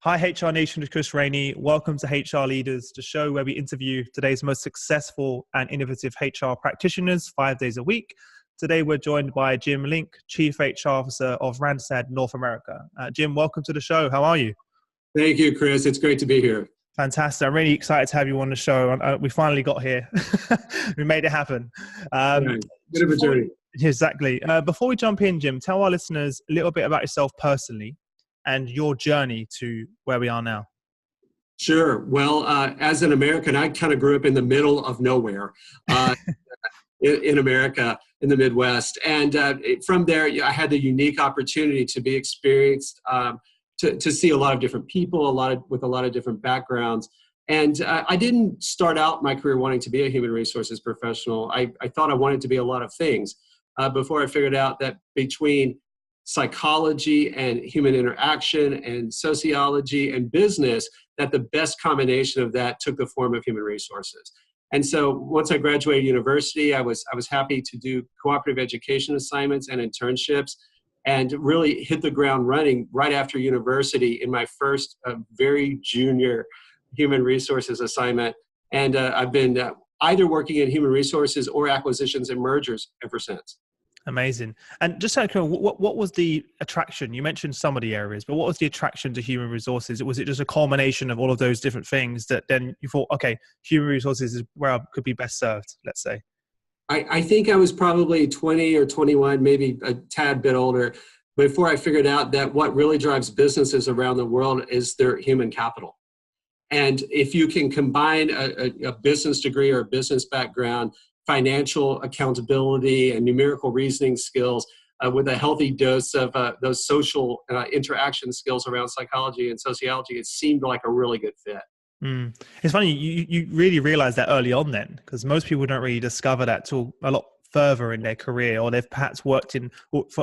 Hi, HR Nation, it's Chris Rainey. Welcome to HR Leaders, the show where we interview today's most successful and innovative HR practitioners 5 days a week. Today, we're joined by Jim Link, Chief HR Officer of Randstad North America. Jim, welcome to the show. How are you? Thank you, Chris. It's great to be here. Fantastic. I'm really excited to have you on the show. We finally got here. We made it happen. Right. Bit of a journey. Exactly. Before we jump in, Jim, tell our listeners a little bit about yourself personally and your journey to where we are now. Sure. Well, as an American, I kind of grew up in the middle of nowhere in America, in the Midwest. And from there, I had the unique opportunity to be experienced, to see a lot of different people, with a lot of different backgrounds. And I didn't start out my career wanting to be a human resources professional. I thought I wanted to be a lot of things before I figured out that between psychology and human interaction and sociology and business, that the best combination of that took the form of human resources. And so once I graduated university, I was happy to do cooperative education assignments and internships and really hit the ground running right after university in my first very junior human resources assignment. And I've been either working in human resources or acquisitions and mergers ever since. Amazing. And just like, what was the attraction? You mentioned some of the areas, but what was the attraction to human resources? Was it just a culmination of all of those different things that then you thought, okay, human resources is where I could be best served, let's say? I think I was probably 20 or 21, maybe a tad bit older, before I figured out that what really drives businesses around the world is their human capital. And if you can combine a business degree or a business background, financial accountability and numerical reasoning skills with a healthy dose of those social interaction skills around psychology and sociology, it seemed like a really good fit. It's funny, you really realize that early on then, because most people don't really discover that till a lot further in their career, or they've perhaps worked in,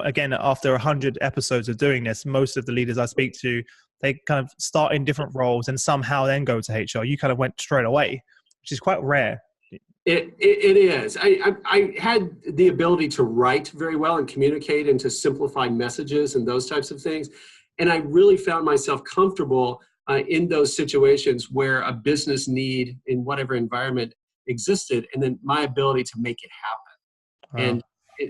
again, after 100 episodes of doing this, most of the leaders I speak to, they kind of start in different roles and somehow then go to HR. You kind of went straight away, which is quite rare. It is. I had the ability to write very well and communicate and to simplify messages and those types of things. And I really found myself comfortable in those situations where a business need in whatever environment existed, and then my ability to make it happen. Wow.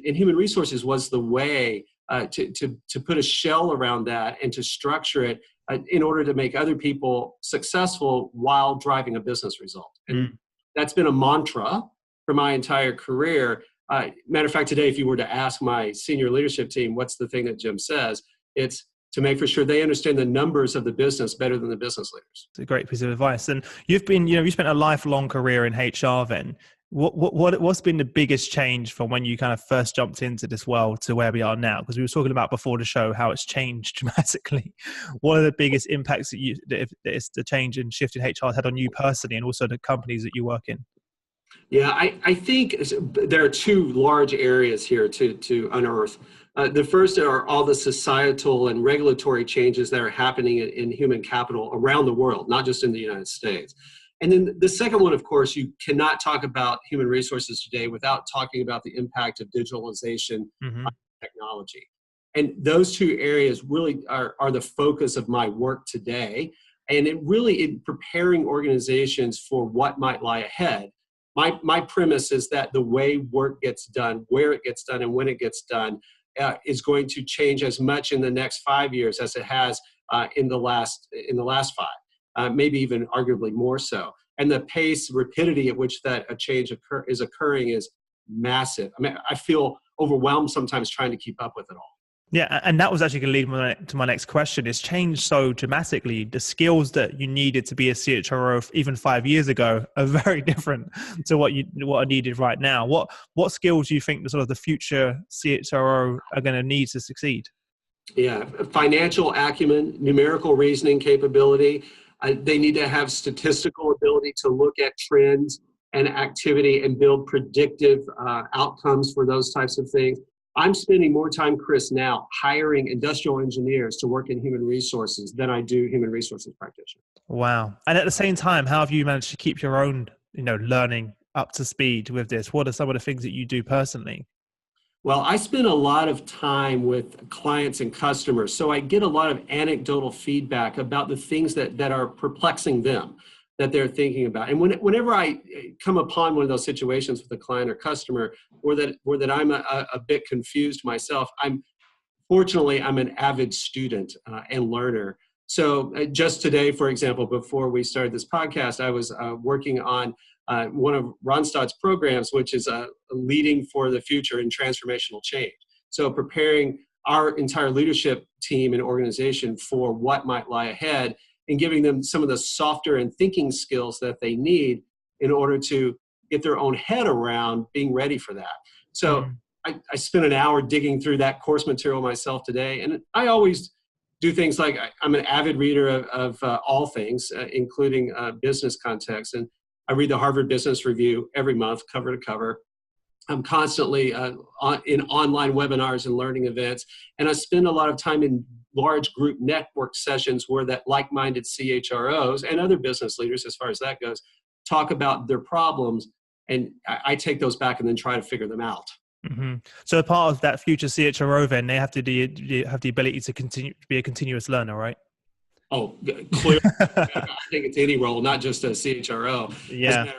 And human resources was the way to put a shell around that and to structure it in order to make other people successful while driving a business result. And that's been a mantra for my entire career. Matter of fact, today, if you were to ask my senior leadership team, what's the thing that Jim says? It's to make for sure they understand the numbers of the business better than the business leaders. It's a great piece of advice. And you've been, you spent a lifelong career in HR then. What's been the biggest change from when you kind of first jumped into this world to where we are now? Because we were talking about before the show how it's changed dramatically. What are the biggest impacts that the change and shift in HR has had on you personally and also the companies that you work in? Yeah, I think there are two large areas here to unearth. The first are all the societal and regulatory changes that are happening in human capital around the world, not just in the United States. And then the second one, of course, you cannot talk about human resources today without talking about the impact of digitalization on technology. And those two areas really are the focus of my work today. And it really, in preparing organizations for what might lie ahead, my premise is that the way work gets done, where it gets done, and when it gets done is going to change as much in the next 5 years as it has in the last 5. Maybe even arguably more so. And the pace, rapidity at which that a change is occurring is massive. I mean, I feel overwhelmed sometimes trying to keep up with it all. Yeah, and that was actually going to lead to my next question. It's changed so dramatically. The skills that you needed to be a CHRO even 5 years ago are very different to what are needed right now. What skills do you think the future CHRO are going to need to succeed? Yeah, financial acumen, numerical reasoning capability. They need to have statistical ability to look at trends and activity and build predictive outcomes for those types of things. I'm spending more time, Chris, now hiring industrial engineers to work in human resources than I do human resources practitioners. Wow. And at the same time, how have you managed to keep your own, learning up to speed with this? What are some of the things that you do personally? Well, I spend a lot of time with clients and customers, so I get a lot of anecdotal feedback about the things that are perplexing them, that they're thinking about. And whenever I come upon one of those situations with a client or customer, or that I'm a bit confused myself, fortunately, I'm an avid student and learner. So just today, for example, before we started this podcast, I was working on one of Randstad's programs, which is leading for the future in transformational change. So preparing our entire leadership team and organization for what might lie ahead and giving them some of the softer and thinking skills that they need in order to get their own head around being ready for that. So I spent an hour digging through that course material myself today. And I always do things like I'm an avid reader of all things, including business context. And I read the Harvard Business Review every month, cover to cover. I'm constantly in online webinars and learning events. And I spend a lot of time in large group network sessions where that like-minded CHROs and other business leaders, as far as that goes, talk about their problems. And I take those back and then try to figure them out. Mm-hmm. So part of that future CHRO, then they have to have the ability to continue to be a continuous learner, right? Oh, clearly. I think it's any role, not just a CHRO. Yeah.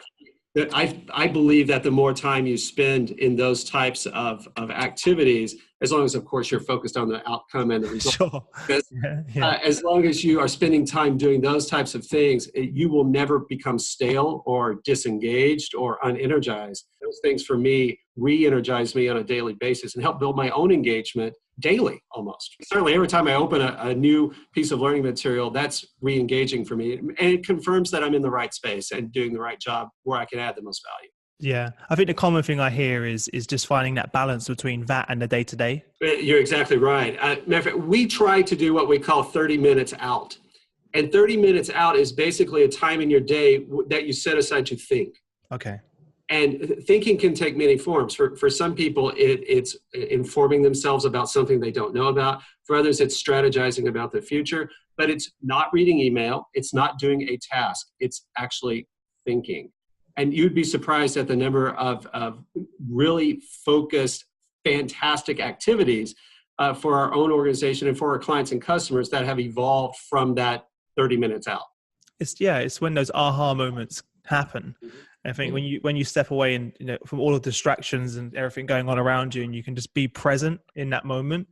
I believe that the more time you spend in those types of activities, as long as, of course, you're focused on the outcome and the result. Sure. As long as you are spending time doing those types of things, you will never become stale or disengaged or unenergized. Those things, for me, re-energize me on a daily basis and help build my own engagement daily, almost. Certainly, every time I open a new piece of learning material, that's re-engaging for me. And it confirms that I'm in the right space and doing the right job where I can add the most value. Yeah, I think the common thing I hear is just finding that balance between that and the day-to-day. You're exactly right. Matter of fact, we try to do what we call 30 minutes out. And 30 minutes out is basically a time in your day that you set aside to think. Okay. And thinking can take many forms. For some people, it's informing themselves about something they don't know about. For others, it's strategizing about the future. But it's not reading email. It's not doing a task. It's actually thinking. And you'd be surprised at the number of really focused, fantastic activities for our own organization and for our clients and customers that have evolved from that 30 minutes out. It's when those aha moments happen. I think when you step away and from all of the distractions and everything going on around you, and you can just be present in that moment,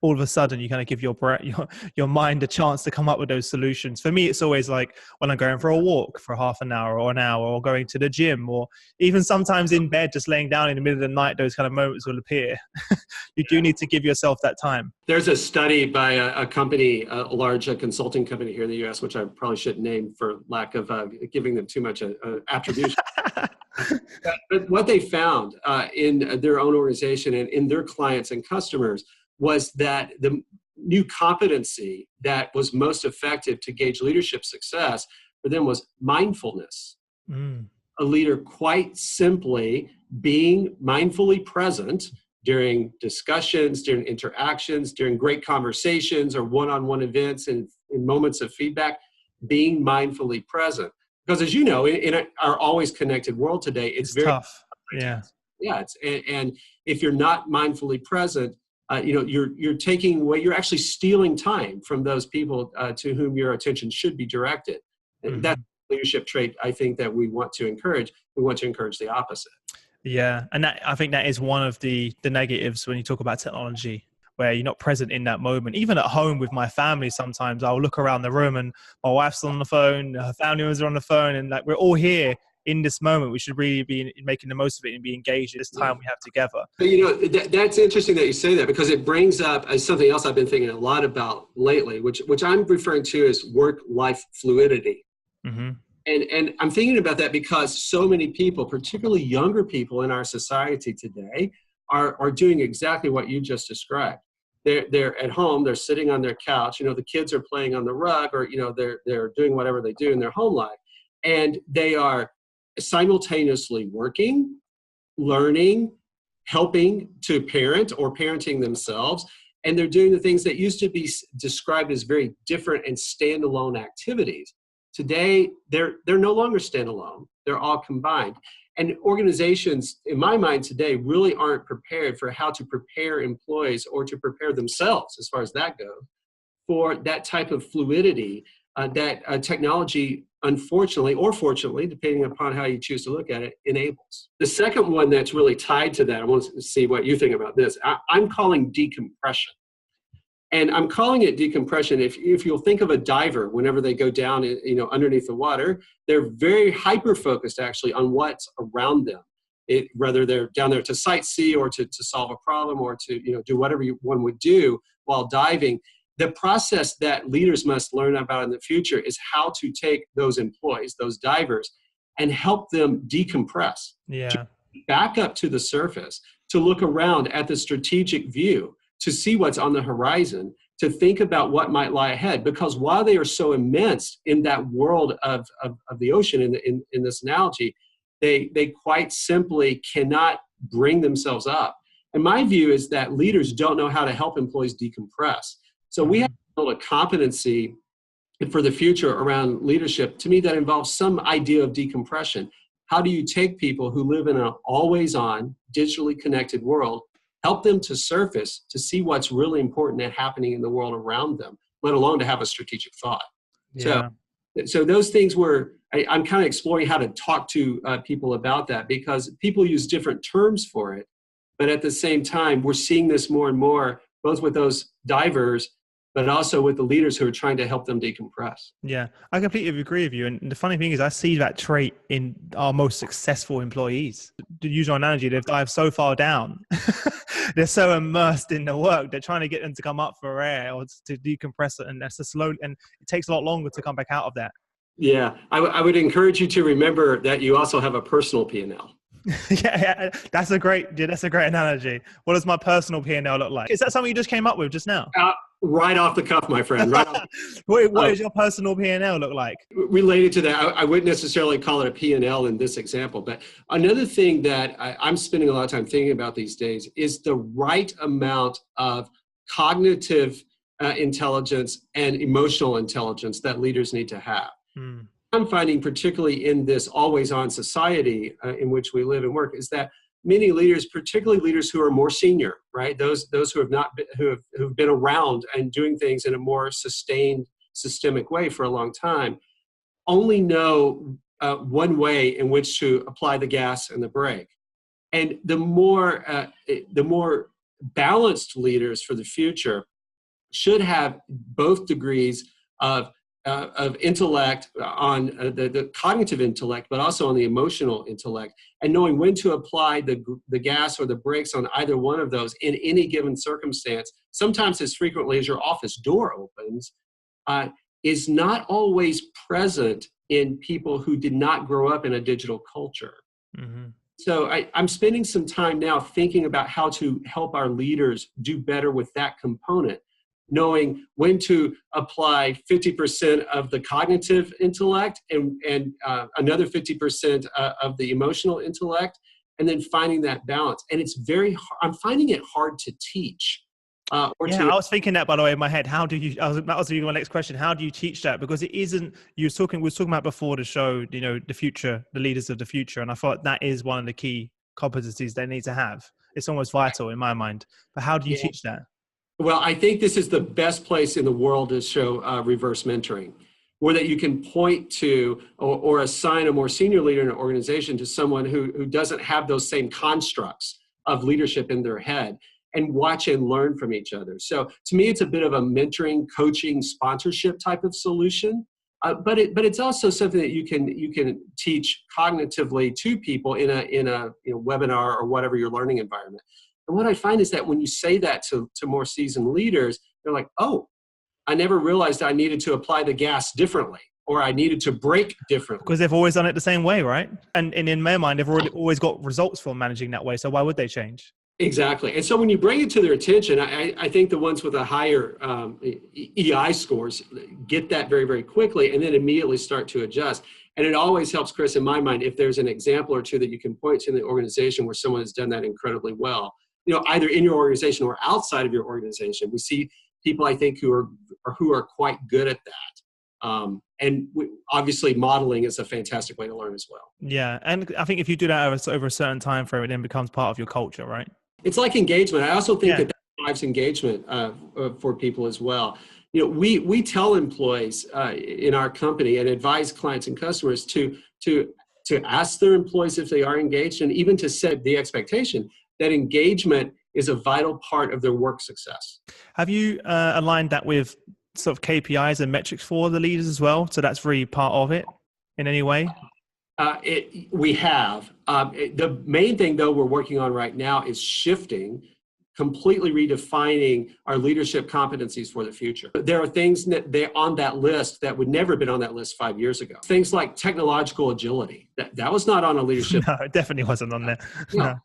all of a sudden you kind of give your mind a chance to come up with those solutions. For me, it's always like when I'm going for a walk for half an hour or an hour, or going to the gym, or even sometimes in bed, just laying down in the middle of the night, those kind of moments will appear. You do need to give yourself that time. There's a study by a company, a large consulting company here in the US, which I probably shouldn't name for lack of giving them too much attribution. But what they found in their own organization and in their clients and customers was that the new competency that was most effective to gauge leadership success for them was mindfulness. A leader quite simply being mindfully present during discussions, during interactions, during great conversations or one-on-one events and in moments of feedback, being mindfully present. Because as you know, in our always connected world today, it's very tough. Yeah. And if you're not mindfully present, you're taking away, you're actually stealing time from those people to whom your attention should be directed. And that's a leadership trait I think that we want to encourage. We want to encourage the opposite. Yeah. And I think that is one of the negatives when you talk about technology, where you're not present in that moment. Even at home with my family, sometimes I'll look around the room and my wife's on the phone, her family members are on the phone, and like we're all here in this moment. We should really be making the most of it and be engaged in this time we have together. That's interesting that you say that, because it brings up something else I've been thinking a lot about lately, which I'm referring to as work-life fluidity. And I'm thinking about that because so many people, particularly younger people in our society today, are doing exactly what you just described. They're at home, they're sitting on their couch, the kids are playing on the rug, or they're doing whatever they do in their home life, and they are simultaneously working, learning, helping to parent or parenting themselves, and they're doing the things that used to be described as very different and standalone activities. Today, they're no longer standalone. They're all combined. And organizations, in my mind today, really aren't prepared for how to prepare employees or to prepare themselves, as far as that goes, for that type of fluidity that technology, unfortunately or fortunately, depending upon how you choose to look at it, enables. The second one that's really tied to that, I want to see what you think about this. I'm calling decompression. And I'm calling it decompression. If you'll think of a diver, whenever they go down, underneath the water, they're very hyper-focused actually on what's around them. Whether they're down there to sightsee or to solve a problem or to do whatever one would do while diving. The process that leaders must learn about in the future is how to take those employees, those divers, and help them decompress. Yeah. To back up to the surface, to look around at the strategic view, to see what's on the horizon, to think about what might lie ahead. Because while they are so immense in that world of the ocean, in this analogy, they quite simply cannot bring themselves up. And my view is that leaders don't know how to help employees decompress. So we have to build a competency for the future around leadership, to me, that involves some idea of decompression. How do you take people who live in an always-on, digitally connected world, help them to surface to see what's really important and happening in the world around them, let alone to have a strategic thought. Yeah. So those things I'm kind of exploring how to talk to people about that, because people use different terms for it. But at the same time, we're seeing this more and more, both with those divers, but also with the leaders who are trying to help them decompress. Yeah, I completely agree with you. And the funny thing is, I see that trait in our most successful employees. To use your analogy, they've dived so far down. They're so immersed in the work. They're trying to get them to come up for air or to decompress it. And that's a slow, and it takes a lot longer to come back out of that. Yeah, I would encourage you to remember that you also have a personal P&L. Yeah, that's a great analogy. What does my personal P&L look like? Is that something you just came up with just now? Right off the cuff, my friend. Right off. What does your personal P&L look like? Related to that, I wouldn't necessarily call it a P&L in this example, but another thing that I'm spending a lot of time thinking about these days is the right amount of cognitive intelligence and emotional intelligence that leaders need to have. I'm finding, particularly in this always-on society in which we live and work, is that many leaders, particularly leaders who are more senior, right? Those who have been around and doing things in a more sustained, systemic way for a long time, only know one way in which to apply the gas and the brake. And the more balanced leaders for the future should have both degrees of intellect on the cognitive intellect, but also on the emotional intellect, and knowing when to apply the gas or the brakes on either one of those in any given circumstance, sometimes as frequently as your office door opens, is not always present in people who did not grow up in a digital culture. Mm-hmm. So I'm spending some time now thinking about how to help our leaders do better with that component, knowing when to apply 50% of the cognitive intellect and another 50% of the emotional intellect, and then finding that balance. And it's I'm finding it hard to teach. I was thinking that, by the way, in my head. That was my next question. How do you teach that? Because it isn't, we were talking about before the show, the future, the leaders of the future. And I thought that is one of the key competencies they need to have. It's almost vital in my mind. But how do you teach that? Well, I think this is the best place in the world to show reverse mentoring, where that you can point to or assign a more senior leader in an organization to someone who doesn't have those same constructs of leadership in their head, and watch and learn from each other. So to me, it's a bit of a mentoring, coaching, sponsorship type of solution. But it's also something that you can teach cognitively to people in a webinar or whatever your learning environment. And what I find is that when you say that to more seasoned leaders, they're like, oh, I never realized I needed to apply the gas differently, or I needed to brake differently. Because they've always done it the same way, right? And in their mind, they've always got results from managing that way. So why would they change? Exactly. And so when you bring it to their attention, I think the ones with a higher EI scores get that very, very quickly and then immediately start to adjust. And it always helps, Chris, in my mind, if there's an example or two that you can point to in the organization where someone has done that incredibly well, either in your organization or outside of your organization. We see people, I think, who are quite good at that. And obviously modeling is a fantastic way to learn as well. Yeah. And I think if you do that over a certain time frame, it then becomes part of your culture, right? It's like engagement. I also think Yeah. that drives engagement for people as well. We tell employees in our company and advise clients and customers to ask their employees if they are engaged, and even to set the expectation that engagement is a vital part of their work success. Have you aligned that with sort of KPIs and metrics for the leaders as well? So that's really part of it in any way? We have. The main thing, though, we're working on right now is completely redefining our leadership competencies for the future. There are things that they're on that list that would never have been on that list 5 years ago. Things like technological agility. That was not on a leadership. No, it definitely wasn't on there. No.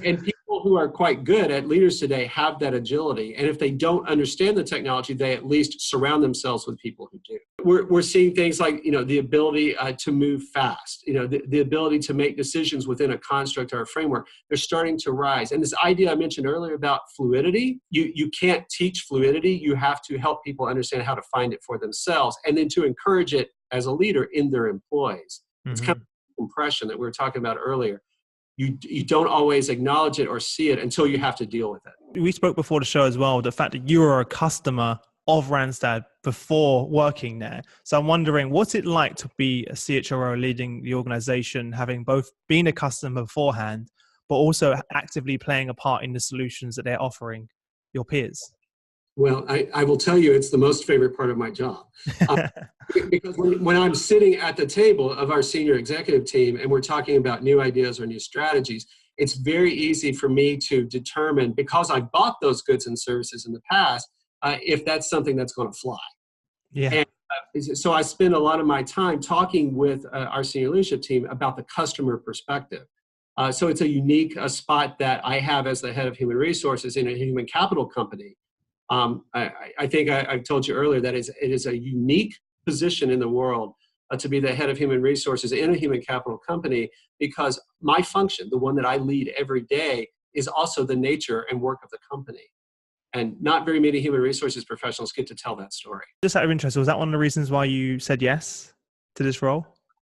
And people who are quite good at leaders today have that agility. And if they don't understand the technology, they at least surround themselves with people who do. We're seeing things like, the ability to move fast, the ability to make decisions within a construct or a framework. They're starting to rise. And this idea I mentioned earlier about fluidity, you can't teach fluidity. You have to help people understand how to find it for themselves, and then to encourage it as a leader in their employees. Mm-hmm. It's kind of compression that we were talking about earlier. You don't always acknowledge it or see it until you have to deal with it. We spoke before the show as well, the fact that you were a customer of Randstad before working there. So I'm wondering, what's it like to be a CHRO leading the organization, having both been a customer beforehand, but also actively playing a part in the solutions that they're offering your peers? Well, I will tell you, it's the most favorite part of my job. Because when I'm sitting at the table of our senior executive team and we're talking about new ideas or new strategies, it's very easy for me to determine, because I bought those goods and services in the past, if that's something that's going to fly. Yeah. And so I spend a lot of my time talking with our senior leadership team about the customer perspective. So it's a unique spot that I have as the head of human resources in a human capital company. I think I've told you earlier that it is a unique position in the world to be the head of human resources in a human capital company, because my function, the one that I lead every day, is also the nature and work of the company. And not very many human resources professionals get to tell that story. Just out of interest, was that one of the reasons why you said yes to this role?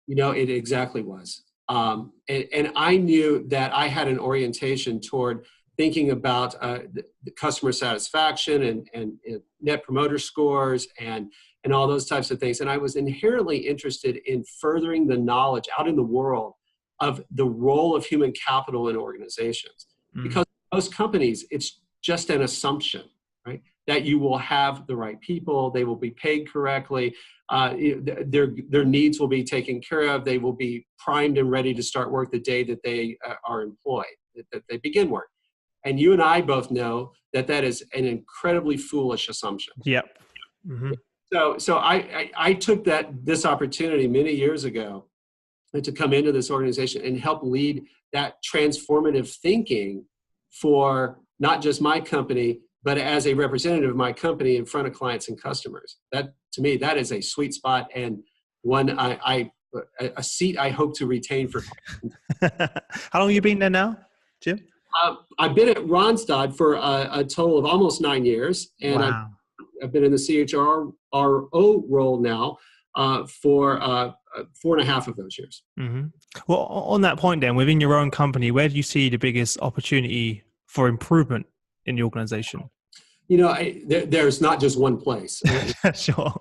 It exactly was. And I knew that I had an orientation toward thinking about the customer satisfaction and net promoter scores and all those types of things. And I was inherently interested in furthering the knowledge out in the world of the role of human capital in organizations. Because most companies, it's just an assumption, right? That you will have the right people, they will be paid correctly, their needs will be taken care of, they will be primed and ready to start work the day that they are employed, that they begin work. And you and I both know that is an incredibly foolish assumption. Yep. Mm-hmm. So I took this opportunity many years ago to come into this organization and help lead that transformative thinking for not just my company, but as a representative of my company in front of clients and customers. That, to me, that is a sweet spot, and one a seat I hope to retain for. How long have you been there now, Jim? I've been at Randstad for a total of almost 9 years, and wow. I've been in the CHRO role now for 4.5 of those years. Mm-hmm. Well, on that point then, within your own company, where do you see the biggest opportunity for improvement in the organization? There's not just one place. Sure.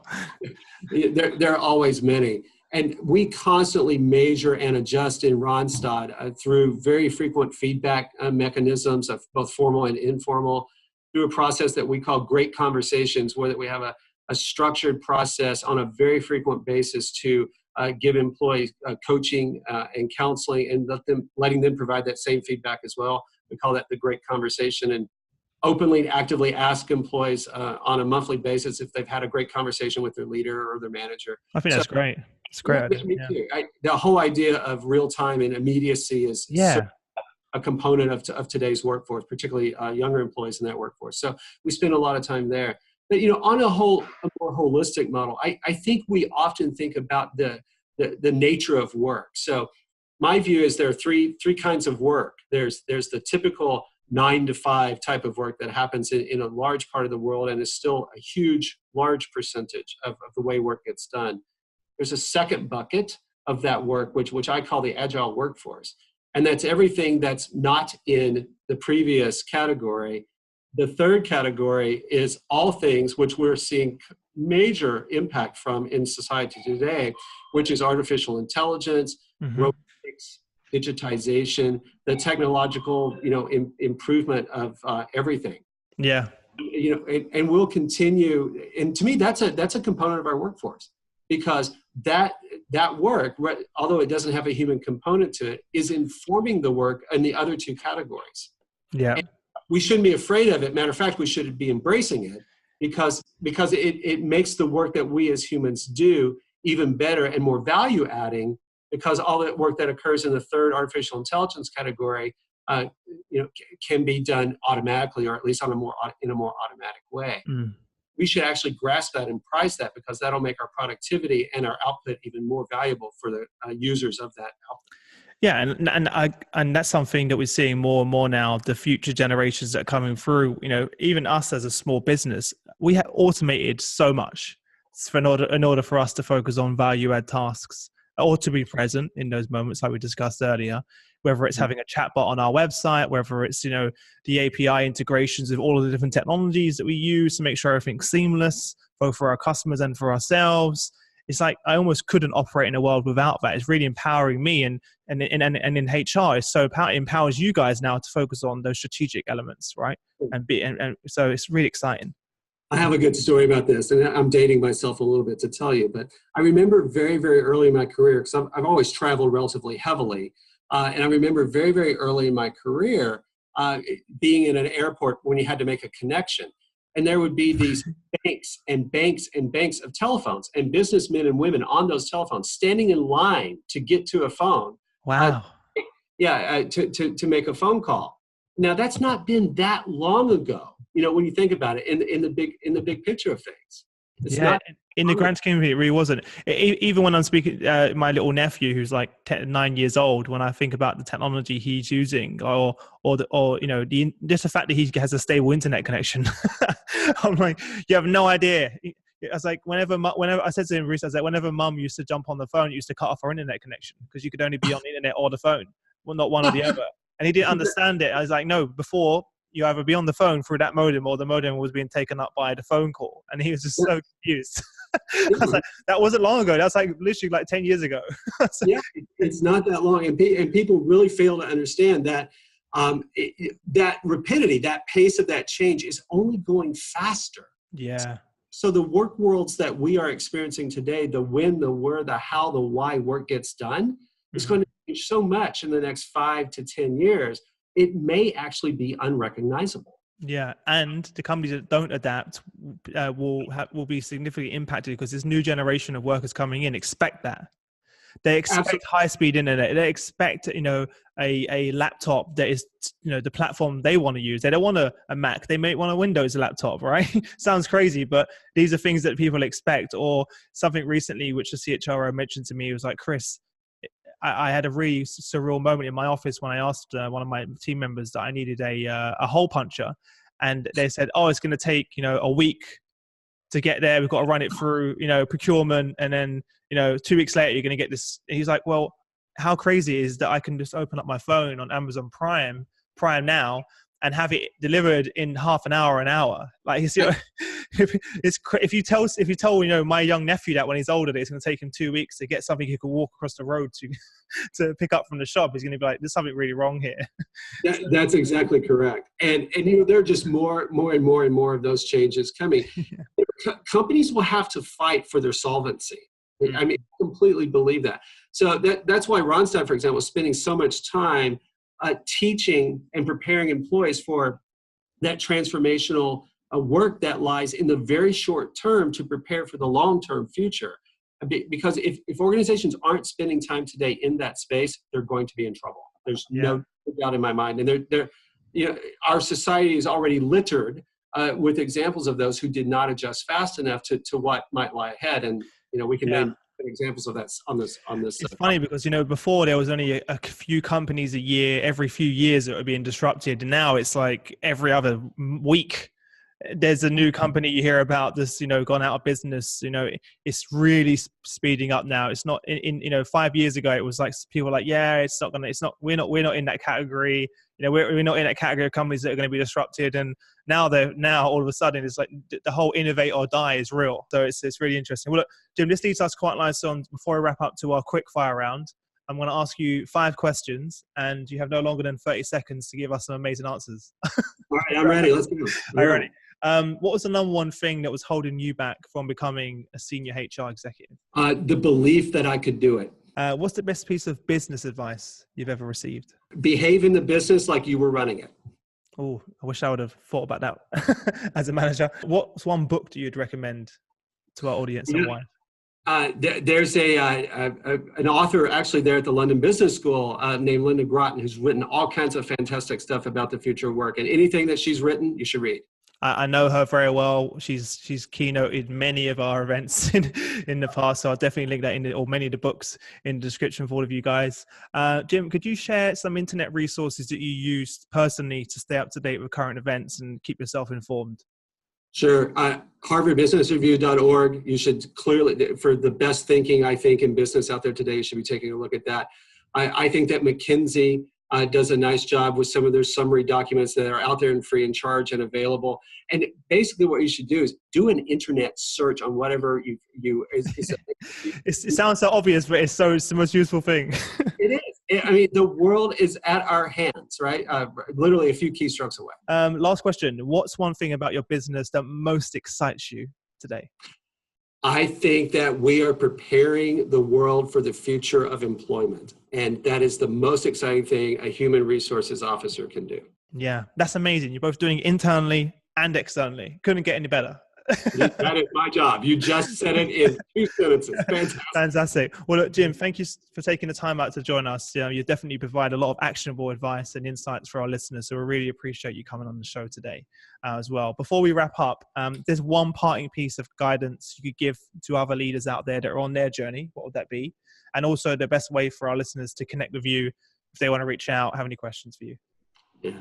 There are always many. And we constantly measure and adjust in Randstad through very frequent feedback mechanisms of both formal and informal, through a process that we call great conversations, where we have a structured process on a very frequent basis to give employees coaching and counseling, and letting them provide that same feedback as well. We call that the great conversation, and openly and actively ask employees on a monthly basis if they've had a great conversation with their leader or their manager. I think that's great. It's great. Me too. The whole idea of real time and immediacy is a component of today's workforce, particularly younger employees in that workforce. So we spend a lot of time there. But on a more holistic model, I think we often think about the nature of work. So my view is there are three kinds of work. There's the typical 9 to 5 type of work that happens in a large part of the world and is still a large percentage of the way work gets done. there's a second bucket of that work, which I call the agile workforce. And that's everything that's not in the previous category. The third category is all things which we're seeing major impact from in society today, which is artificial intelligence, robotics, digitization, the technological, improvement of everything. Yeah. And we'll continue. And to me, that's a component of our workforce, because that work, although it doesn't have a human component to it, is informing the work in the other two categories. Yeah. And we shouldn't be afraid of it. Matter of fact, we should be embracing it, because it makes the work that we as humans do even better and more value adding, because all that work that occurs in the third artificial intelligence category can be done automatically, or at least in a more automatic way. We should actually grasp that and prize that, because that'll make our productivity and our output even more valuable for the users of that output. Yeah, and that's something that we're seeing more and more now. The future generations that are coming through, even us as a small business, we have automated so much in order for us to focus on value add tasks, or to be present in those moments like we discussed earlier, whether it's having a chatbot on our website, whether it's, the API integrations of all of the different technologies that we use to make sure everything's seamless, both for our customers and for ourselves. It's like, I almost couldn't operate in a world without that. It's really empowering me, and in HR, it's so it empowers you guys now to focus on those strategic elements, right? And so it's really exciting. I have a good story about this, and I'm dating myself a little bit to tell you, but I remember very, very early in my career, because I've always traveled relatively heavily, and I remember very, very early in my career being in an airport when you had to make a connection, and there would be these banks and banks and banks of telephones, and businessmen and women on those telephones standing in line to get to a phone. Wow. To make a phone call. Now, that's not been that long ago. When you think about it, in the big picture of things, it's not in the grand scheme of it, it really wasn't. Even when I'm speaking, my little nephew, who's like 9 years old, when I think about the technology he's using, or just the fact that he has a stable internet connection, I'm like, you have no idea. I was like, whenever I said to him recently, I was like, whenever mum used to jump on the phone, it used to cut off our internet connection, because you could only be on the internet or the phone, well, not one or the other. And he didn't understand it. I was like, no, before, you either be on the phone through that modem, or the modem was being taken up by the phone call. And he was just so confused. I was like, that wasn't long ago. That's like literally like 10 years ago. Yeah, it's not that long. And people really fail to understand that that rapidity, that pace of that change is only going faster. Yeah. So the work worlds that we are experiencing today, the when, the where, the how, the why work gets done, is going to change so much in the next 5 to 10 years. It may actually be unrecognizable. Yeah, and the companies that don't adapt will be significantly impacted, because this new generation of workers coming in expect that. They expect high-speed internet. They expect, a laptop that is, the platform they want to use. They don't want a Mac. They may want a Windows laptop, right? Sounds crazy, but these are things that people expect. Or something recently, which the CHRO mentioned to me, was like, Chris, I had a really surreal moment in my office when I asked one of my team members that I needed a hole puncher, and they said, "Oh, it's going to take a week to get there. We've got to run it through procurement, and then 2 weeks later you're going to get this." And he's like, "Well, how crazy is that I can just open up my phone on Amazon Prime now, and have it delivered in half an hour, Like, if you tell my young nephew that when he's older, that it's going to take him 2 weeks to get something he could walk across the road to pick up from the shop, he's going to be like, there's something really wrong here. That's exactly correct. And there are just more and more of those changes coming. Yeah. Companies will have to fight for their solvency. I mean, I completely believe that. So that's why Randstad, for example, is spending so much time teaching and preparing employees for that transformational work that lies in the very short term to prepare for the long-term future. Because if organizations aren't spending time today in that space, they're going to be in trouble. There's no doubt in my mind. And our society is already littered with examples of those who did not adjust fast enough to what might lie ahead. And we can name examples of that on this. It's funny because before there was only a few companies a year, every few years that were being disrupted, and now it's like every other week there's a new company you hear about this, gone out of business. It's really speeding up now. It's not in 5 years ago, it was like people were like, yeah, we're not in that category. We're not in that category of companies that are going to be disrupted. And now all of a sudden it's like the whole innovate or die is real. So it's really interesting. Well, look, Jim, this leads us quite nicely on before we wrap up to our quick fire round. I'm going to ask you 5 questions, and you have no longer than 30 seconds to give us some amazing answers. All right, I'm ready. Let's go. Are you ready? What was the number one thing that was holding you back from becoming a senior HR executive? The belief that I could do it. What's the best piece of business advice you've ever received? Behave in the business like you were running it. Oh, I wish I would have thought about that as a manager. What's one book do you'd recommend to our audience and why? There's an author actually there at the London Business School named Linda Groton, who's written all kinds of fantastic stuff about the future of work. And anything that she's written, you should read. I know her very well. She's keynoted many of our events in the past, so I'll definitely link that or many of the books in the description for all of you guys. Jim, could you share some internet resources that you use personally to stay up to date with current events and keep yourself informed? Sure. HarvardBusinessReview.org. You should clearly, for the best thinking, I think, in business out there today, you should be taking a look at that. I think that McKinsey does a nice job with some of their summary documents that are out there and free and charge and available. And basically what you should do is do an internet search on whatever it sounds so obvious, but it's the most useful thing. It is. I mean, the world is at our hands, right? Literally a few keystrokes away. Last question. What's one thing about your business that most excites you today? I think that we are preparing the world for the future of employment. And that is the most exciting thing a human resources officer can do. Yeah, that's amazing. You're both doing it internally and externally. Couldn't get any better. That is my job. You just said it in 2 sentences. Fantastic. Fantastic. Well, look, Jim, thank you for taking the time out to join us. You definitely provide a lot of actionable advice and insights for our listeners. So we really appreciate you coming on the show today as well. Before we wrap up, there's one parting piece of guidance you could give to other leaders out there that are on their journey. What would that be? And also the best way for our listeners to connect with you if they want to reach out, have any questions for you. Yeah.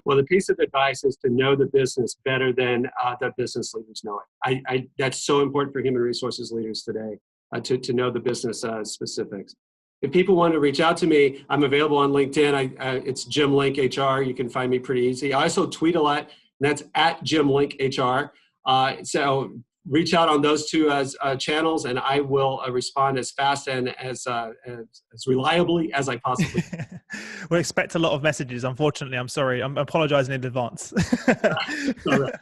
Well, the piece of advice is to know the business better than the business leaders know it. That's so important for human resources leaders today, to know the business specifics. If people want to reach out to me, I'm available on LinkedIn. It's Jim Link HR. You can find me pretty easy. I also tweet a lot, and that's at Jim Link HR. So reach out on those 2 channels, and I will respond as fast and as reliably as I possibly can. We'll expect a lot of messages, unfortunately. I'm sorry. I'm apologizing in advance. All right.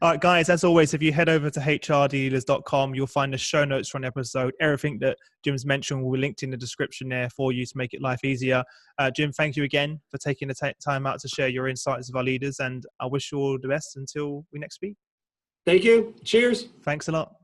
All right, guys, as always, if you head over to hrdealers.com, you'll find the show notes for an episode. Everything that Jim's mentioned will be linked in the description there for you to make it life easier. Jim, thank you again for taking the time out to share your insights with our leaders, and I wish you all the best until we next speak. Thank you. Cheers. Thanks a lot.